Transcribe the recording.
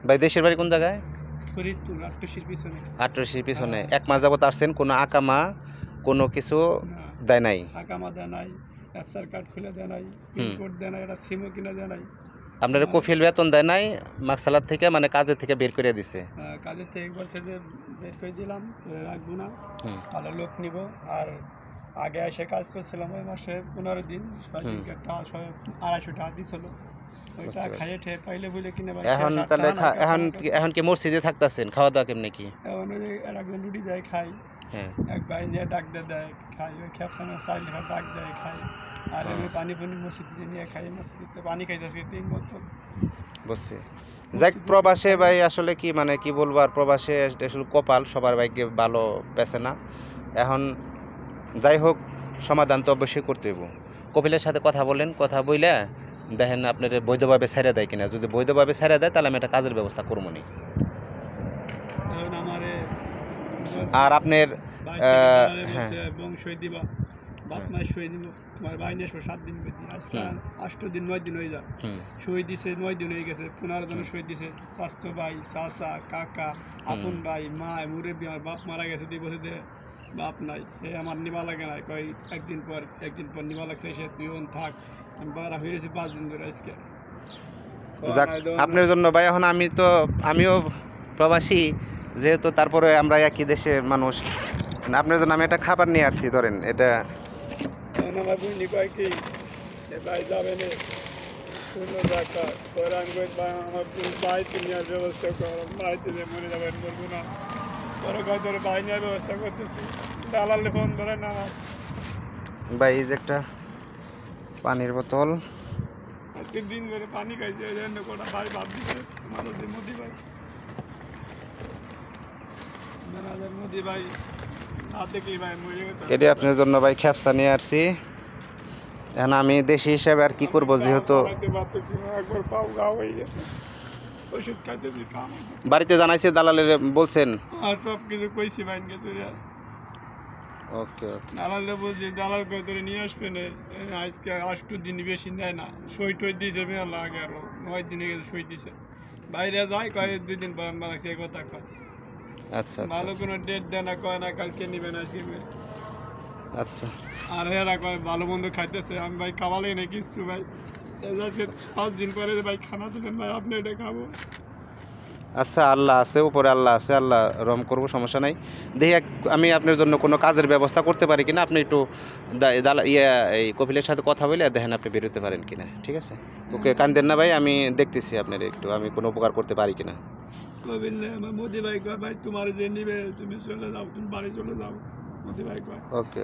ভাই দেশের বাড়ি কোন জায়গায়? ফরিদপুর আট্টশির পিছনে। আট্টশির পিছনে 1 মাস যাবত আসছেন, কোনো আকামা কোনো কিছু না, দেয় নাই? আকামা দেয় নাই, অ্যাপসার কার্ড খুলে দেয় নাই, পিনকোড দেয় নাই, এটা সিমও কিনে দেয় নাই। আপনার কফিল বেতন দেয় নাই, মাকসালার থেকে মানে কাজের থেকে বের করে দিছে? কাজের থেকে বলছে যে বের করে দিলাম, রাখবো না, ভালো লোক নিব। আর আগে এসে কাজ করছিলাম ওই মাসে 15 দিন, 250 টাকা দিছিল, ওইটা খাইয়ে ঠেয়ে পাইলে বলে কিনে। এখন তাহলে এখন কি মসজিদে থাকতেছেন? খাওয়া দাওয়া কেমনি কি? এখন ওই একজন রুটি দেয় খাই, এক ভাই নিয়ে ডাক দেয় খাই, ওই খেপসানো চাইলে ডাক দেয় খাই, আর আমি পানি মসজিদে নিয়ে খাই, মসজিদে পানি খাইতেছি 3 বোতল। বুঝছি। যাক, প্রবাসে ভাই আসলে কি মানে কি বলবো, আর প্রবাসে আসলে কপাল, সবার ভাগ্যে ভালো পেছে না। এখন যাই হোক, সমাধান তো অবশ্যই করতে হইব। কপিলের সাথে কথা বলেন, কথা বইলে দেখেন আপনার বৈধভাবে ছেড়ে দেয় কিনা। যদি বৈধভাবে ছেড়ে দেয় তাহলে আমি একটা কাজের ব্যবস্থা করবো নি। আর আপনার হ্যাঁ, বাপ মাস সই দিল, তোমার ভাই নিয়ে 7 দিন বেশি, আজকে 8 দিন 9 দিন হয়ে যায়, সই দিছে 9 দিন হয়ে গেছে, 15 জন সই দিছে। স্বাস্থ্য ভাই, চাচা, কাকা, আপন ভাই, মা, মুরব্বী, আমার বাপ মারা গেছে 2 বছর ধরে, বাপ নাই, এই আমার নিবা লাগে না, কয় একদিন পর নিবা লাগছে, এসে তুই থাক। আমি বাড়া হয়েছি 5 দিন ধরে আজকে। যাক, আপনার জন্য ভাই, এখন আমিও প্রবাসী যেহেতু, তারপরে আমরা একই দেশের মানুষ, আপনার জন্য আমি একটা খাবার নিয়ে আসছি, ধরেন এটা। আমার বুঝলি কয় কি ভাই যাবে না কোনো জায়গা, আমার বাড়িতে নেওয়ার ব্যবস্থা কর, বাড়িতে যে মরে যাবেন বলবো না, পরে কয় ধরে বাড়ি নেওয়ার ব্যবস্থা করতেছি, দালালে ফোন ধরে না আমার। ভাই এই যে একটা পানির বোতল, আজকে দিন ধরে পানি খাইছে, এই জন্য কোটা ভাই ভাব দিছে মানুষের মোদি ভাই, ম্যানেজার মোদি ভাই না দেখলেই ভাই মরে গেছে। এটি আপনার জন্য ভাই খেপসা নিয়ে আসছি। এখন আমি দেশি হিসাবে আর কি করবো, যেহেতু একবার পাও গা হয়ে গেছে, ওষুধ খাইতেছি, বাড়িতে জানাইছে, দালালের বলছেন? আর সব কিছু কইছি ভাই গেছে। ওকে ওকে, দালালে বলছি, দালাল করে ধরে নিয়ে আসবেন, আজকে 8 দিন বেশি নেয় না, সই টই দিয়েছে মেলা আগে, আরো 9 দিনে গেছে সই দিছে, বাইরে যায় কয় 2 দিন পর লাগছে, এই কথা কয়। আচ্ছা ভালো কোনো ডেট দেয় না, কয় না কালকে নিবেন আজকে। আচ্ছা, আর এরা কয় ভালো মন্দ খাইতেছে, আমি ভাই খাওয়ালে না কিছু ভাই, 5 দিন পরে ভাই খানা দিলেন ভাই, আপনি এটা খাবো। আচ্ছা, আল্লাহ আছে উপরে, আল্লাহ আছে, আল্লাহ রহম করবো, সমস্যা নাই। দেখি আমি আপনার জন্য কোনো কাজের ব্যবস্থা করতে পারি কিনা, আপনি একটু এই কপিলের সাথে কথা বলে দেখেন আপনি বেরোতে পারেন কিনা, ঠিক আছে? ওকে, কান্দেন না ভাই, আমি দেখতেছি আপনার একটু আমি কোনো উপকার করতে পারি কিনা। মোদি ভাই কয় ভাই তোমার যে নিবে তুমি চলে যাও, তুমি বাড়ি চলে যাও, মোদি ভাই কয়। ওকে।